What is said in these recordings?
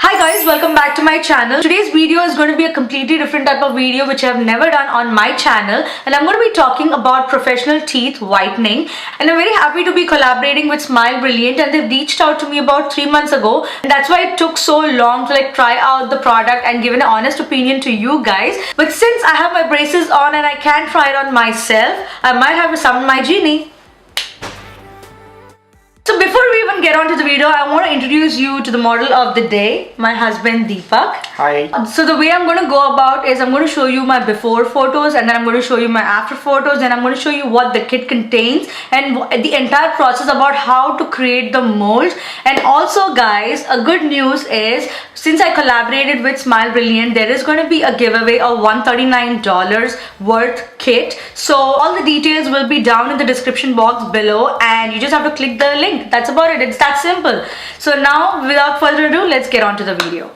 Hi guys, welcome back to my channel. Today's video is going to be a completely different type of video which I've never done on my channel, and I'm going to be talking about professional teeth whitening. And I'm very happy to be collaborating with Smile Brilliant, and they've reached out to me about 3 months ago, and that's why it took so long to try out the product and give an honest opinion to you guys. But since I have my braces on and I can't try it on myself, I might have to summon my genie. So before we even get on to the video, I want to introduce you to the model of the day, my husband Deepak. Hi. So the way I'm going to go about is I'm going to show you my before photos, and then I'm going to show you my after photos, and I'm going to show you what the kit contains and the entire process about how to create the mold. And also guys, a good news is since I collaborated with Smile Brilliant, there is going to be a giveaway of $139 worth kit. So all the details will be down in the description box below, and you just have to click the link. That's about it. It's that simple. So now without further ado, let's get on to the video.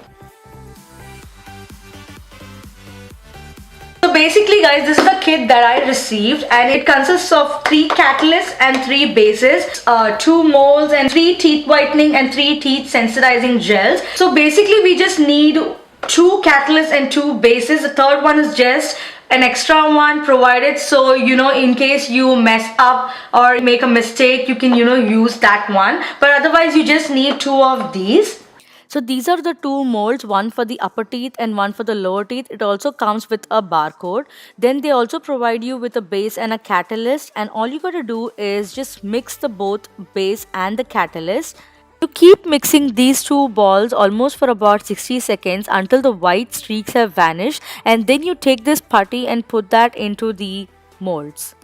So basically guys, this is the kit that I received, and it consists of 3 catalysts and 3 bases, 2 molds and 3 teeth whitening and 3 teeth sensitizing gels. So basically we just need 2 catalysts and 2 bases. The third one is just an extra one provided, so in case you mess up or make a mistake, you can use that one, but otherwise you just need 2 of these. So these are the 2 molds, one for the upper teeth and one for the lower teeth. It also comes with a barcode. Then they also provide you with a base and a catalyst, and all you gotta do is just mix the both base and the catalyst. You keep mixing these 2 balls almost for about 60 seconds until the white streaks have vanished, and then you take this putty and put that into the molds.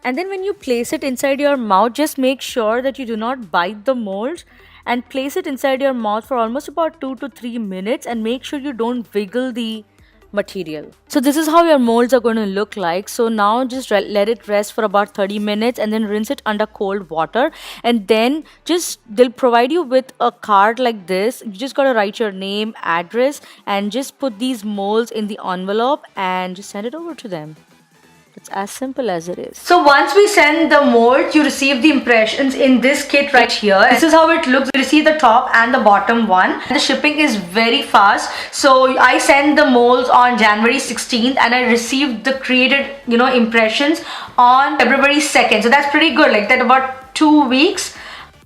And then when you place it inside your mouth, just make sure that you do not bite the mold, and place it inside your mouth for almost about 2 to 3 minutes, and make sure you don't wiggle the material. So this is how your molds are going to look like. So now just let it rest for about 30 minutes and then rinse it under cold water, and then they'll provide you with a card like this. You just got to write your name, address, and just put these molds in the envelope and just send it over to them. It's as simple as it is. So once we send the mold, you receive the impressions in this kit right here. This is how it looks. You receive the top and the bottom one. The shipping is very fast. So I sent the molds on January 16th and I received the created impressions on February 2nd. So that's pretty good, like that about 2 weeks.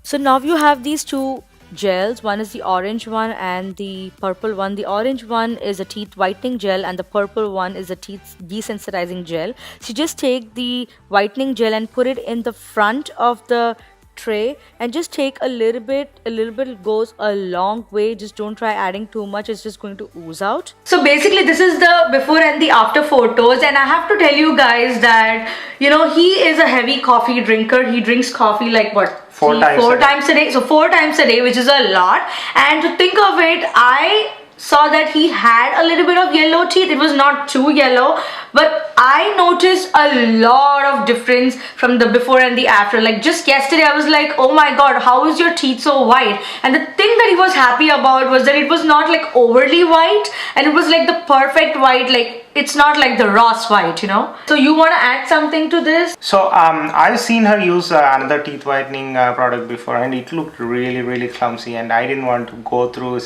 So now you have these 2 gels. One is the orange one and the purple one. The orange one is a teeth whitening gel and the purple one is a teeth desensitizing gel. So you just take the whitening gel and put it in the front of the tray and just take a little bit. It goes a long way. Just don't try adding too much. It's just going to ooze out. So basically this is the before and the after photos, and I have to tell you guys that he is a heavy coffee drinker. He drinks coffee like what? 4 times a day. So 4 times a day, which is a lot. And to think of it, I saw that he had a little bit of yellow teeth. It was not too yellow, but I noticed a lot of difference from the before and the after. Like just yesterday I was like, oh my god, how is your teeth so white? And the thing that he was happy about was that it was not like overly white, and it was like the perfect white. Like it's not like the Ross white, So you want to add something to this? So I've seen her use another teeth whitening product before, and it looked really clumsy, and I didn't want to go through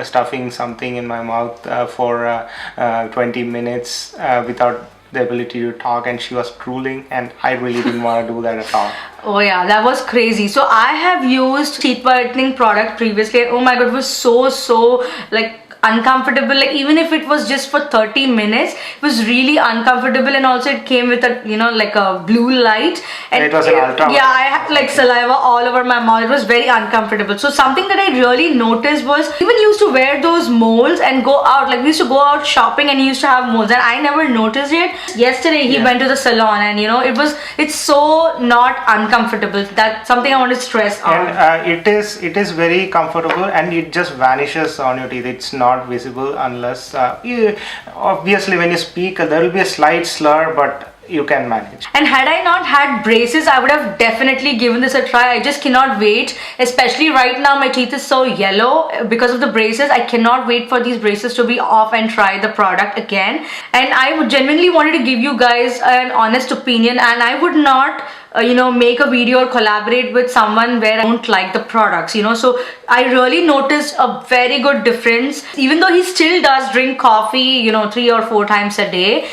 stuffing something in my mouth for 20 minutes without the ability to talk, and she was drooling, and I really didn't want to do that at all. Oh yeah, that was crazy. So I have used teeth whitening product previously. Oh my god, it was so like uncomfortable. Like even if it was just for 30 minutes, it was really uncomfortable, and also it came with a like a blue light, and it was an ultra. Yeah, I had like saliva all over my mouth. It was very uncomfortable. So something that I really noticed was even used to wear those molds and go out, like we used to go out shopping and he used to have molds, and I never noticed it. Yesterday he went to the salon, and it's so not uncomfortable. That's something I want to stress on. And it is very comfortable, and it just vanishes on your teeth. It's not visible unless obviously when you speak there will be a slight slur, but you can manage. And had I not had braces, I would have definitely given this a try. I just cannot wait, especially right now my teeth is so yellow because of the braces. I cannot wait for these braces to be off and try the product again. And I genuinely wanted to give you guys an honest opinion, and I would not make a video or collaborate with someone where I don't like the products, so I really noticed a very good difference. Even though he still does drink coffee 3 or 4 times a day,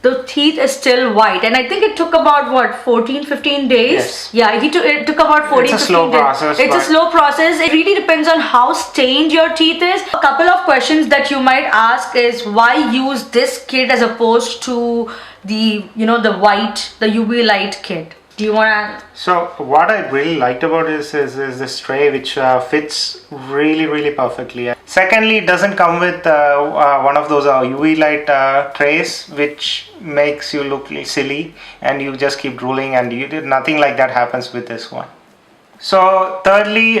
the teeth is still white, and I think it took about what, 14-15 days. Yes. Yeah, it took about 14 it's a 15 slow days. process, It's a slow process. It really depends on how stained your teeth is. A couple of questions that you might ask is, why use this kit as opposed to the the UV light kit? Do you want to? So what I really liked about this is this tray, which fits really perfectly. Secondly, it doesn't come with one of those UV light trays, which makes you look silly and you just keep drooling, and nothing like that happens with this one. So thirdly,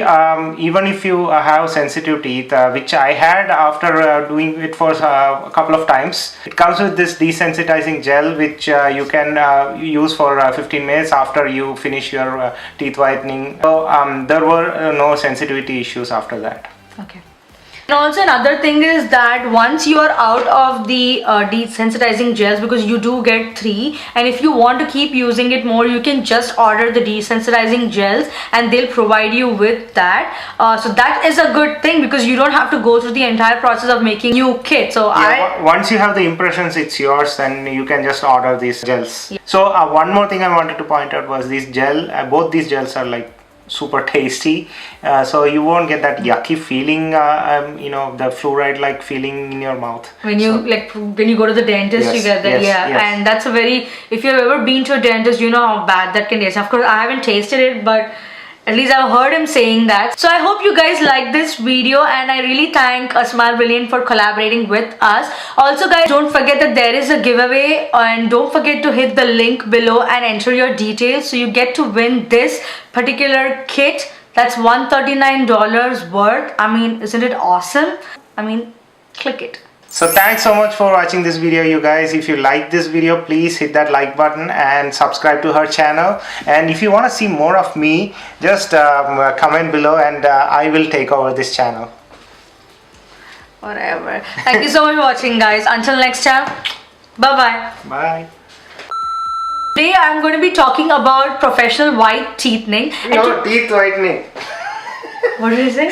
even if you have sensitive teeth, which I had after doing it for a couple of times, it comes with this desensitizing gel, which you can use for 15 minutes after you finish your teeth whitening. So there were no sensitivity issues after that. Okay. And also another thing is that once you are out of the desensitizing gels, because you do get 3, and if you want to keep using it more, you can just order the desensitizing gels and they'll provide you with that. So that is a good thing, because you don't have to go through the entire process of making new kit. So once you have the impressions, it's yours, then you can just order these gels. Yeah. So one more thing I wanted to point out was this gel. Both these gels are like super tasty, so you won't get that yucky feeling, the fluoride like feeling in your mouth when you when you go to the dentist. Yes, you get that. yes. And that's a very, if you've ever been to a dentist, you know how bad that can taste. Of course I haven't tasted it, but at least I've heard him saying that. So I hope you guys like this video, and I really thank Smile Brilliant for collaborating with us. Also guys, don't forget that there is a giveaway, and don't forget to hit the link below and enter your details, so you get to win this particular kit that's $139 worth. I mean, isn't it awesome? I mean, click it. So thanks so much for watching this video, you guys. If you like this video, please hit that like button and subscribe to her channel. And if you want to see more of me, just comment below, and I will take over this channel. Whatever. Thank you so much for watching, guys. Until next time, bye-bye. Bye. Today I'm going to be talking about professional white teething. No, teeth whitening. What did you say?